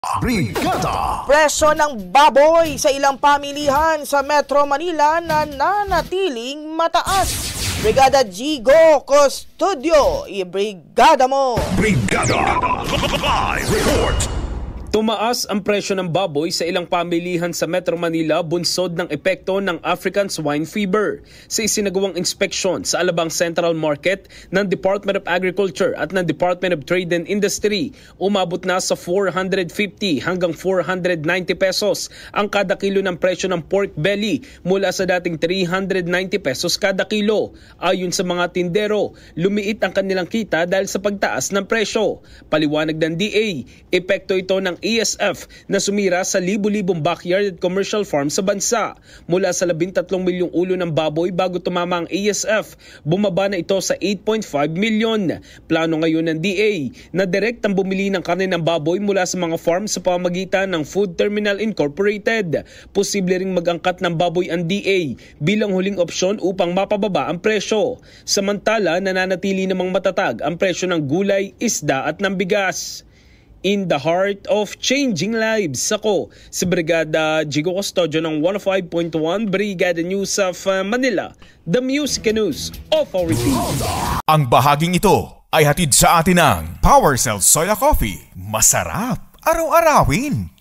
Brigada! Presyo ng baboy sa ilang pamilihan sa Metro Manila na nanatiling mataas. Brigada Jigo Custodio, i-brigada mo! Brigada! Live report! Tumaas ang presyo ng baboy sa ilang pamilihan sa Metro Manila bunsod ng epekto ng African Swine Fever. Sa isinagawang inspeksyon sa Alabang Central Market ng Department of Agriculture at ng Department of Trade and Industry, umabot na sa 450 hanggang 490 pesos ang kada kilo ng presyo ng pork belly mula sa dating 390 pesos kada kilo. Ayon sa mga tindero, lumiit ang kanilang kita dahil sa pagtaas ng presyo. Paliwanag ng DA, epekto ito ng ESF na sumira sa libu-libong backyard at commercial farm sa bansa. Mula sa 13 milyong ulo ng baboy bago tumama ang ESF, bumaba na ito sa 8.5 milyon. Plano ngayon ng DA na direktang bumili ng karne ng baboy mula sa mga farm sa pamamagitan ng Food Terminal Incorporated. Posible ring mag-angkat ng baboy ang DA bilang huling opsyon upang mapababa ang presyo. Samantala, nananatili namang matatag ang presyo ng gulay, isda at ng bigas. In the heart of changing lives, ako si Brigada Jigo Custodio ng 105.1 Brigada News of Manila, the Music News Authority. Ang bahaging ito ay hatid sa atin ng PowerCell Soya Coffee. Masarap araw-arawin.